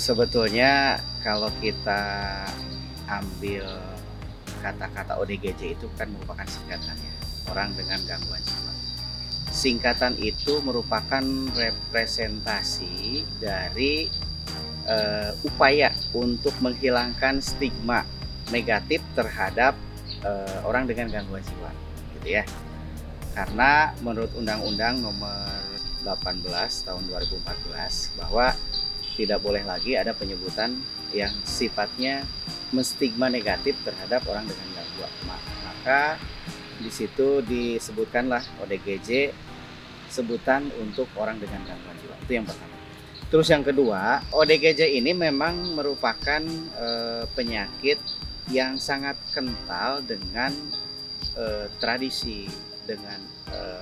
Sebetulnya kalau kita ambil kata-kata ODGJ itu kan merupakan singkatannya, orang dengan gangguan jiwa. Singkatan itu merupakan representasi dari upaya untuk menghilangkan stigma negatif terhadap orang dengan gangguan jiwa, gitu ya. Karena menurut Undang-Undang Nomor 18 Tahun 2014 bahwa tidak boleh lagi ada penyebutan yang sifatnya menstigma negatif terhadap orang dengan gangguan. Maka di situ disebutkanlah ODGJ sebutan untuk orang dengan gangguan jiwa. Itu yang pertama. Terus yang kedua, ODGJ ini memang merupakan penyakit yang sangat kental dengan tradisi, dengan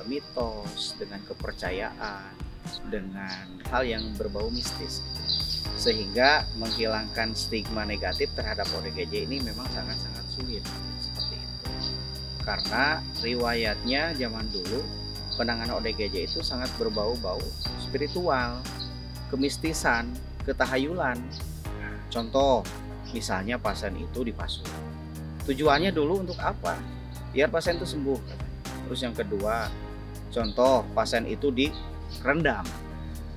mitos, dengan kepercayaan, dengan hal yang berbau mistis. Sehingga menghilangkan stigma negatif terhadap ODGJ ini memang sangat-sangat sulit seperti itu. Karena riwayatnya zaman dulu penanganan ODGJ itu sangat berbau-bau spiritual, kemistisan, ketahayulan. Contoh, misalnya pasien itu dipasung. Tujuannya dulu untuk apa? Biar pasien itu sembuh. Terus yang kedua, contoh pasien itu direndam.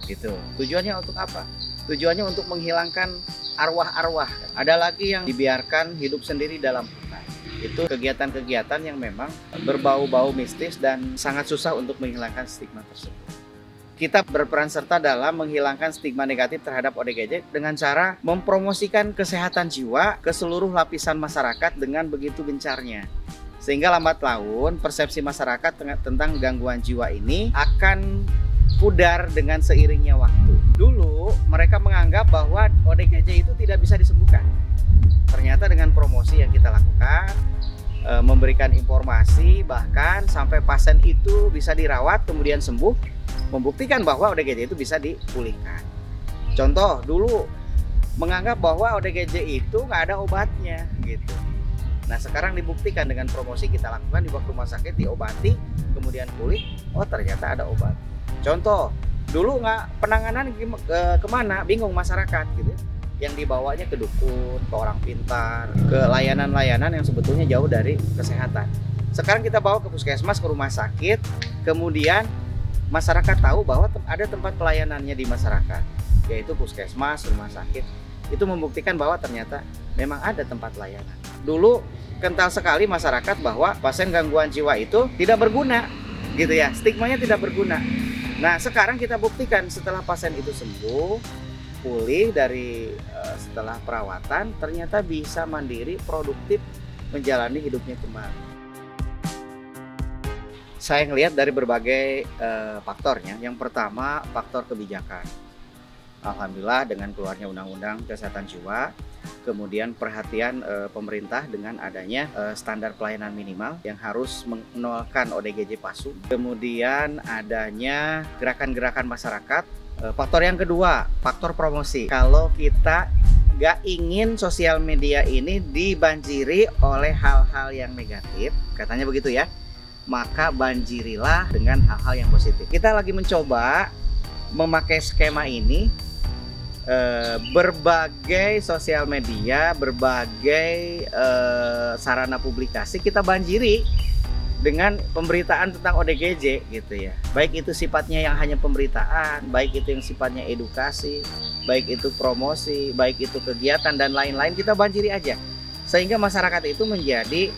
Gitu. Tujuannya untuk apa? Tujuannya untuk menghilangkan arwah-arwah. Ada lagi yang dibiarkan hidup sendiri dalam hutan. Itu kegiatan-kegiatan yang memang berbau-bau mistis dan sangat susah untuk menghilangkan stigma tersebut. Kita berperan serta dalam menghilangkan stigma negatif terhadap ODGJ dengan cara mempromosikan kesehatan jiwa ke seluruh lapisan masyarakat dengan begitu gencarnya. Sehingga lambat laun persepsi masyarakat tentang gangguan jiwa ini akan pudar dengan seiringnya waktu. Dulu mereka menganggap bahwa ODGJ itu tidak bisa disembuhkan. Ternyata dengan promosi yang kita lakukan, memberikan informasi, bahkan sampai pasien itu bisa dirawat kemudian sembuh, membuktikan bahwa ODGJ itu bisa dipulihkan. Contoh, dulu menganggap bahwa ODGJ itu nggak ada obatnya gitu. Nah sekarang dibuktikan dengan promosi kita lakukan di rumah sakit, diobati, kemudian pulih, oh ternyata ada obat. Contoh, dulu nggak penanganan kemana, bingung masyarakat gitu. Yang dibawanya ke dukun, ke orang pintar, ke layanan-layanan yang sebetulnya jauh dari kesehatan. Sekarang kita bawa ke puskesmas, ke rumah sakit, kemudian masyarakat tahu bahwa ada tempat pelayanannya di masyarakat, yaitu puskesmas, rumah sakit. Itu membuktikan bahwa ternyata memang ada tempat layanan. Dulu kental sekali masyarakat bahwa pasien gangguan jiwa itu tidak berguna, gitu ya, stigmanya tidak berguna. Nah sekarang kita buktikan setelah pasien itu sembuh, pulih dari setelah perawatan, ternyata bisa mandiri, produktif, menjalani hidupnya kembali. Saya ngelihat dari berbagai faktornya. Yang pertama, faktor kebijakan. Alhamdulillah dengan keluarnya Undang-Undang Kesehatan Jiwa, kemudian perhatian pemerintah dengan adanya standar pelayanan minimal yang harus menolkan ODGJ pasung. Kemudian adanya gerakan-gerakan masyarakat. Faktor yang kedua, faktor promosi. Kalau kita nggak ingin sosial media ini dibanjiri oleh hal-hal yang negatif, katanya begitu ya, maka banjirilah dengan hal-hal yang positif. Kita lagi mencoba memakai skema ini, berbagai sosial media, berbagai sarana publikasi kita banjiri dengan pemberitaan tentang ODGJ gitu ya. Baik itu sifatnya yang hanya pemberitaan, baik itu yang sifatnya edukasi, baik itu promosi, baik itu kegiatan dan lain-lain, kita banjiri aja. Sehingga masyarakat itu menjadi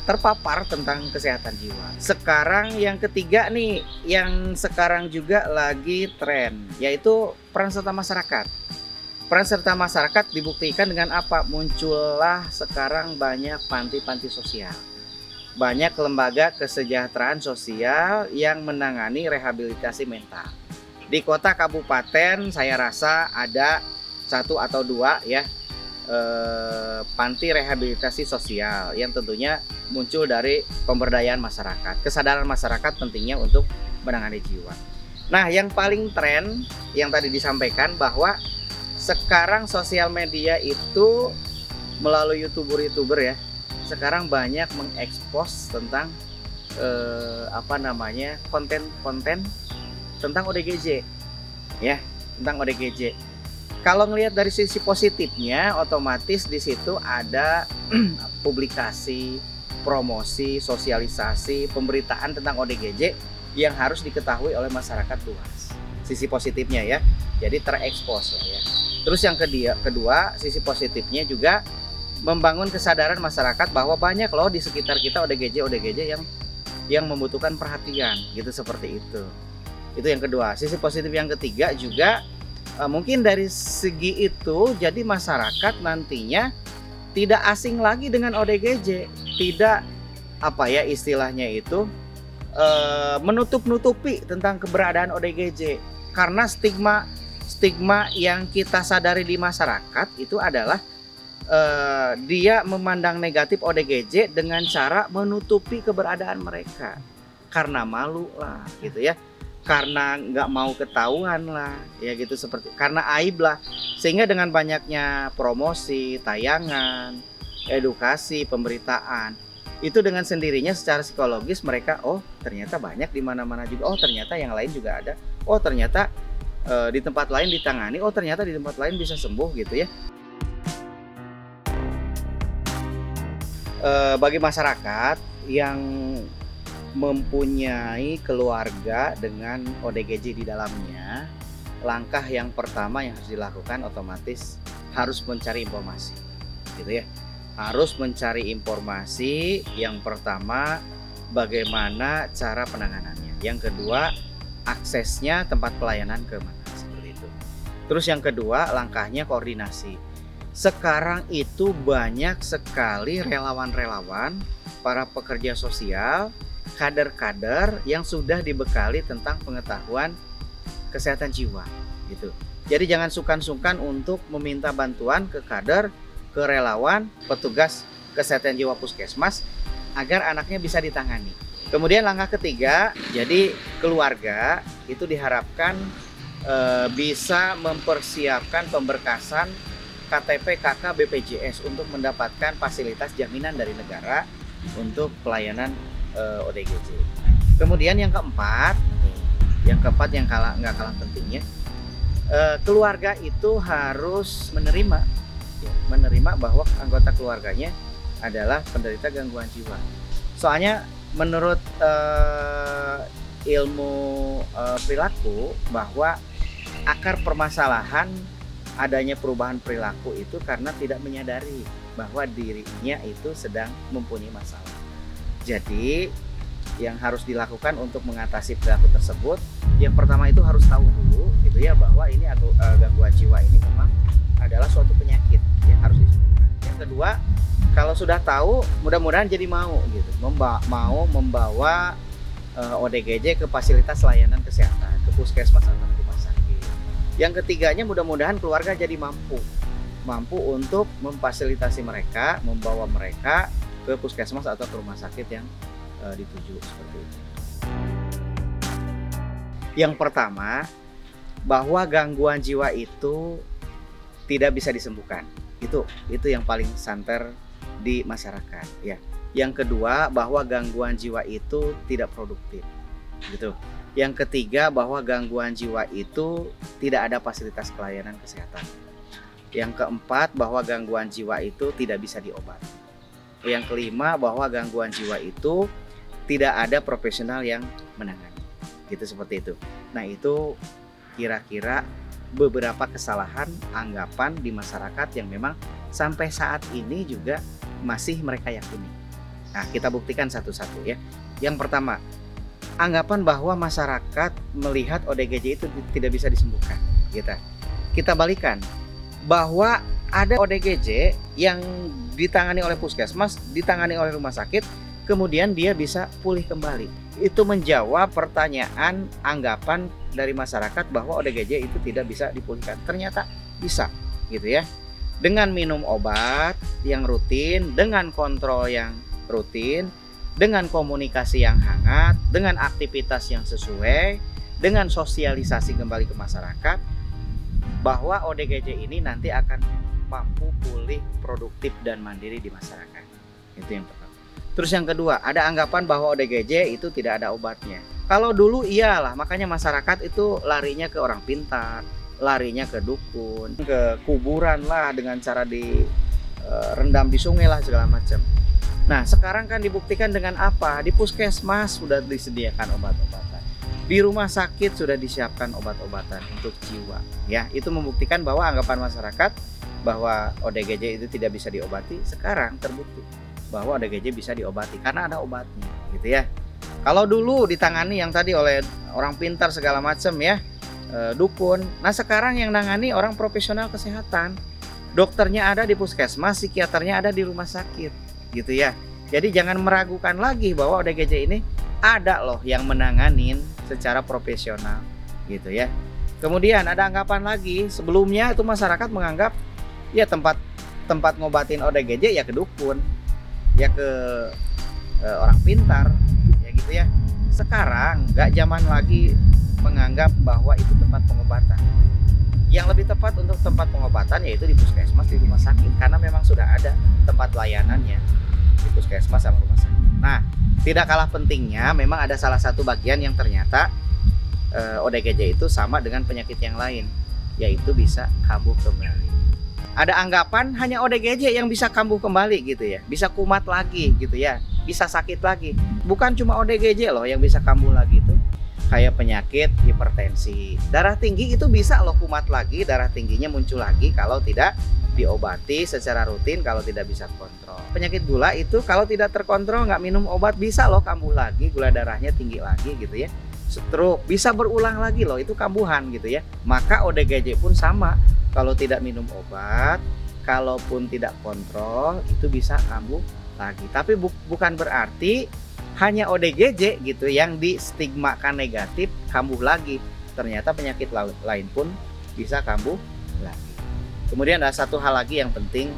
terpapar tentang kesehatan jiwa. Sekarang yang ketiga nih, yang sekarang juga lagi tren, yaitu peran serta masyarakat. Peran serta masyarakat dibuktikan dengan apa? Muncullah sekarang banyak panti-panti sosial. Banyak lembaga kesejahteraan sosial yang menangani rehabilitasi mental. Di kota kabupaten saya rasa ada 1 atau 2 ya panti rehabilitasi sosial yang tentunya muncul dari pemberdayaan masyarakat, kesadaran masyarakat pentingnya untuk menangani jiwa. Nah yang paling tren yang tadi disampaikan bahwa sekarang sosial media itu melalui youtuber ya, sekarang banyak mengekspos tentang konten-konten tentang ODGJ ya, tentang ODGJ. Kalau ngelihat dari sisi positifnya, otomatis di situ ada publikasi, promosi, sosialisasi, pemberitaan tentang ODGJ yang harus diketahui oleh masyarakat luas. Sisi positifnya ya, jadi terekspos lah ya. Terus yang kedua, sisi positifnya juga membangun kesadaran masyarakat bahwa banyak loh di sekitar kita ODGJ yang membutuhkan perhatian, gitu, seperti itu. Itu yang kedua. Sisi positif yang ketiga juga mungkin dari segi itu, jadi masyarakat nantinya tidak asing lagi dengan ODGJ, tidak apa ya istilahnya itu menutup-nutupi tentang keberadaan ODGJ, karena stigma yang kita sadari di masyarakat itu adalah dia memandang negatif ODGJ dengan cara menutupi keberadaan mereka karena malu lah, gitu ya. Karena nggak mau ketahuan lah ya, gitu, seperti karena aib lah, sehingga dengan banyaknya promosi, tayangan, edukasi, pemberitaan itu dengan sendirinya secara psikologis mereka, oh ternyata banyak di mana-mana juga, oh ternyata yang lain juga ada, oh ternyata di tempat lain ditangani, oh ternyata di tempat lain bisa sembuh, gitu ya. Bagi masyarakat yang mempunyai keluarga dengan ODGJ di dalamnya, langkah yang pertama yang harus dilakukan otomatis harus mencari informasi, gitu ya. Harus mencari informasi. Yang pertama, bagaimana cara penanganannya. Yang kedua, aksesnya, tempat pelayanan ke mana, seperti itu. Terus yang kedua, langkahnya koordinasi. Sekarang itu banyak sekali relawan-relawan, para pekerja sosial, kader-kader yang sudah dibekali tentang pengetahuan kesehatan jiwa, gitu. Jadi jangan sungkan-sungkan untuk meminta bantuan ke kader, ke relawan, petugas kesehatan jiwa puskesmas agar anaknya bisa ditangani. Kemudian langkah ketiga, jadi keluarga itu diharapkan bisa mempersiapkan pemberkasan KTP KK BPJS untuk mendapatkan fasilitas jaminan dari negara untuk pelayanan ODGJ. Kemudian yang keempat yang nggak kalah pentingnya, keluarga itu harus menerima bahwa anggota keluarganya adalah penderita gangguan jiwa. Soalnya menurut ilmu perilaku bahwa akar permasalahan adanya perubahan perilaku itu karena tidak menyadari bahwa dirinya itu sedang mempunyai masalah. Jadi yang harus dilakukan untuk mengatasi perilaku tersebut, yang pertama itu harus tahu dulu, gitu ya, bahwa ini gangguan jiwa ini memang adalah suatu penyakit yang harus disembuhkan. Yang kedua, kalau sudah tahu, mudah-mudahan jadi mau, gitu, mau membawa ODGJ ke fasilitas layanan kesehatan, ke puskesmas atau ke rumah sakit. Yang ketiganya, mudah-mudahan keluarga jadi mampu untuk memfasilitasi mereka, membawa mereka ke puskesmas atau ke rumah sakit yang dituju, seperti itu. Yang pertama, bahwa gangguan jiwa itu tidak bisa disembuhkan. Itu yang paling santer di masyarakat, ya. Yang kedua, bahwa gangguan jiwa itu tidak produktif, gitu. Yang ketiga, bahwa gangguan jiwa itu tidak ada fasilitas pelayanan kesehatan. Yang keempat, bahwa gangguan jiwa itu tidak bisa diobati. Yang kelima, bahwa gangguan jiwa itu tidak ada profesional yang menangani, gitu, seperti itu. Nah, itu kira-kira beberapa kesalahan anggapan di masyarakat yang memang sampai saat ini juga masih mereka yakini. Nah, kita buktikan satu-satu ya. Yang pertama, anggapan bahwa masyarakat melihat ODGJ itu tidak bisa disembuhkan, gitu. Kita balikan, bahwa ada ODGJ yang ditangani oleh puskesmas, ditangani oleh rumah sakit, kemudian dia bisa pulih kembali. Itu menjawab pertanyaan anggapan dari masyarakat bahwa ODGJ itu tidak bisa dipulihkan. Ternyata bisa, gitu ya. Dengan minum obat yang rutin, dengan kontrol yang rutin, dengan komunikasi yang hangat, dengan aktivitas yang sesuai, dengan sosialisasi kembali ke masyarakat, bahwa ODGJ ini nanti akan mampu pulih, produktif, dan mandiri di masyarakat. Itu yang pertama. Terus yang kedua, ada anggapan bahwa ODGJ itu tidak ada obatnya. Kalau dulu iyalah, makanya masyarakat itu larinya ke orang pintar, larinya ke dukun, ke kuburan lah, dengan cara di rendam di sungai lah segala macam. Nah, sekarang kan dibuktikan dengan apa? Di puskesmas sudah disediakan obat-obatan. Di rumah sakit sudah disiapkan obat-obatan untuk jiwa. Ya, itu membuktikan bahwa anggapan masyarakat bahwa ODGJ itu tidak bisa diobati, sekarang terbukti bahwa ODGJ bisa diobati karena ada obatnya, gitu ya. Kalau dulu ditangani yang tadi oleh orang pintar segala macam ya, dukun. Nah, sekarang yang nangani orang profesional kesehatan. Dokternya ada di puskesmas, psikiaternya ada di rumah sakit, gitu ya. Jadi jangan meragukan lagi bahwa ODGJ ini ada loh yang menanganin secara profesional, gitu ya. Kemudian ada anggapan lagi, sebelumnya itu masyarakat menganggap ya tempat ngobatin ODGJ ya ke dukun, ya ke orang pintar, ya gitu ya. Sekarang nggak zaman lagi menganggap bahwa itu tempat pengobatan. Yang lebih tepat untuk tempat pengobatan yaitu di puskesmas, di rumah sakit, karena memang sudah ada tempat layanannya di puskesmas sama rumah sakit. Nah, tidak kalah pentingnya memang ada salah satu bagian yang ternyata ODGJ itu sama dengan penyakit yang lain, yaitu bisa kambuh kembali. Ada anggapan hanya ODGJ yang bisa kambuh kembali gitu ya, bisa kumat lagi gitu ya, bisa sakit lagi. Bukan cuma ODGJ loh yang bisa kambuh lagi itu. Kayak penyakit hipertensi, darah tinggi itu bisa loh kumat lagi, darah tingginya muncul lagi kalau tidak diobati secara rutin, kalau tidak bisa kontrol. Penyakit gula itu kalau tidak terkontrol, nggak minum obat, bisa loh kambuh lagi, gula darahnya tinggi lagi gitu ya. Stroke bisa berulang lagi loh, itu kambuhan gitu ya. Maka ODGJ pun sama, kalau tidak minum obat, kalaupun tidak kontrol itu bisa kambuh lagi. Tapi bukan berarti hanya ODGJ gitu yang distigmakan negatif kambuh lagi. Ternyata penyakit lain pun bisa kambuh lagi. Kemudian ada satu hal lagi yang penting,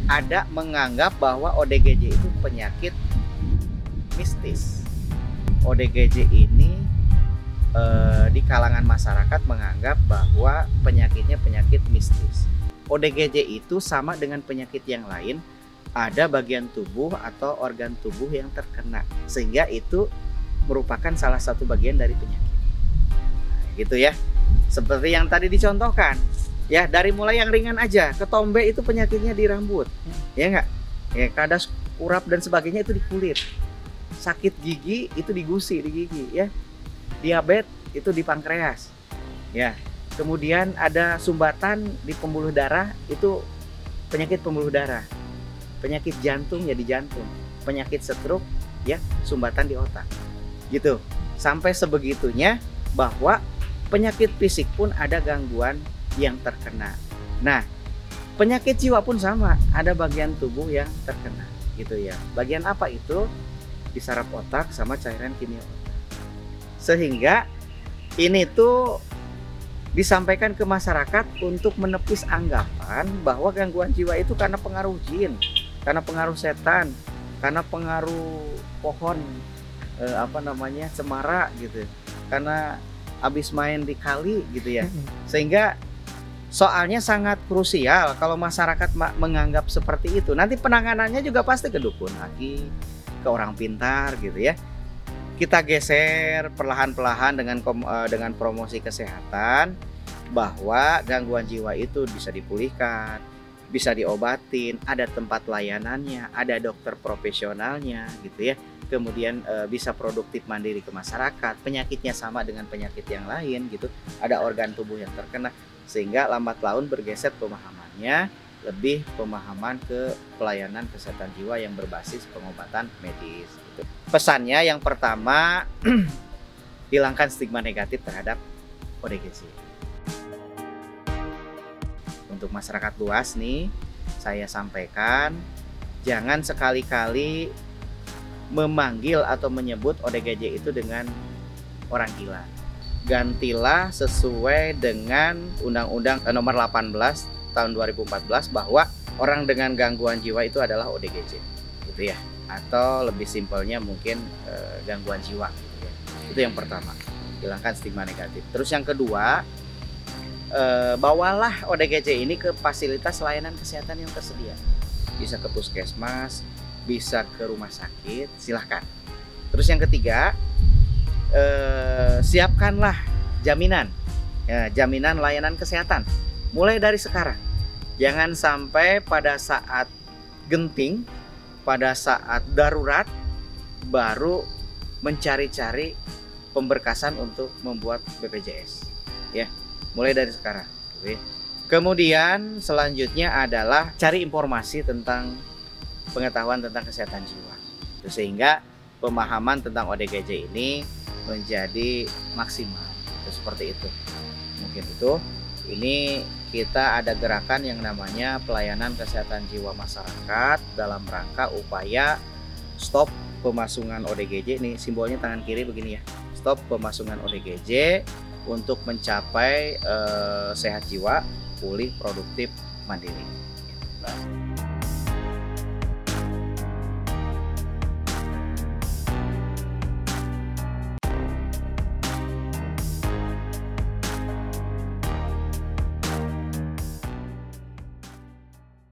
ada menganggap bahwa ODGJ itu penyakit mistis. ODGJ ini di kalangan masyarakat menganggap bahwa penyakitnya penyakit mistis. ODGJ itu sama dengan penyakit yang lain, ada bagian tubuh atau organ tubuh yang terkena, sehingga itu merupakan salah satu bagian dari penyakit. Nah, gitu ya. Seperti yang tadi dicontohkan, ya dari mulai yang ringan aja, ketombe itu penyakitnya di rambut, ya enggak? Ya kadas, kurap dan sebagainya itu di kulit. Sakit gigi itu di gusi, di gigi, ya. Diabetes itu di pankreas, ya. Kemudian ada sumbatan di pembuluh darah, itu penyakit pembuluh darah. Penyakit jantung ya di jantung, penyakit stroke ya sumbatan di otak, gitu. Sampai sebegitunya bahwa penyakit fisik pun ada gangguan yang terkena. Nah, penyakit jiwa pun sama, ada bagian tubuh yang terkena, gitu ya. Bagian apa itu? Di saraf otak sama cairan kimia otak. Sehingga ini tuh disampaikan ke masyarakat untuk menepis anggapan bahwa gangguan jiwa itu karena pengaruh jin, karena pengaruh setan, karena pengaruh pohon cemara gitu, karena habis main di kali gitu ya. Sehingga soalnya sangat krusial kalau masyarakat menganggap seperti itu. Nanti penanganannya juga pasti ke dukun lagi, ke orang pintar gitu ya. Kita geser perlahan-lahan dengan promosi kesehatan bahwa gangguan jiwa itu bisa dipulihkan, bisa diobatin, ada tempat layanannya, ada dokter profesionalnya gitu ya. Kemudian bisa produktif mandiri ke masyarakat, penyakitnya sama dengan penyakit yang lain gitu, ada organ tubuh yang terkena, sehingga lambat laun bergeser pemahamannya lebih pemahaman ke pelayanan kesehatan jiwa yang berbasis pengobatan medis gitu. Pesannya yang pertama, hilangkan stigma negatif terhadap ODGJ. Untuk masyarakat luas nih, saya sampaikan jangan sekali-kali memanggil atau menyebut ODGJ itu dengan orang gila. Gantilah sesuai dengan Undang-Undang Nomor 18 tahun 2014 bahwa orang dengan gangguan jiwa itu adalah ODGJ, gitu ya. Atau lebih simpelnya mungkin gangguan jiwa, gitu ya. Itu yang pertama, hilangkan stigma negatif. Terus yang kedua, bawalah ODGJ ini ke fasilitas layanan kesehatan yang tersedia. Bisa ke puskesmas, bisa ke rumah sakit, silahkan. Terus yang ketiga, siapkanlah jaminan Ya, jaminan layanan kesehatan. Mulai dari sekarang. Jangan sampai pada saat genting, pada saat darurat baru mencari-cari pemberkasan untuk membuat BPJS. Ya, mulai dari sekarang. Oke. Kemudian selanjutnya adalah cari informasi tentang pengetahuan tentang kesehatan jiwa. Sehingga pemahaman tentang ODGJ ini menjadi maksimal. Seperti itu. Mungkin itu. Ini kita ada gerakan yang namanya pelayanan kesehatan jiwa masyarakat dalam rangka upaya stop pemasungan ODGJ. Ini simbolnya tangan kiri begini ya. Stop pemasungan ODGJ untuk mencapai sehat jiwa, pulih, produktif, mandiri.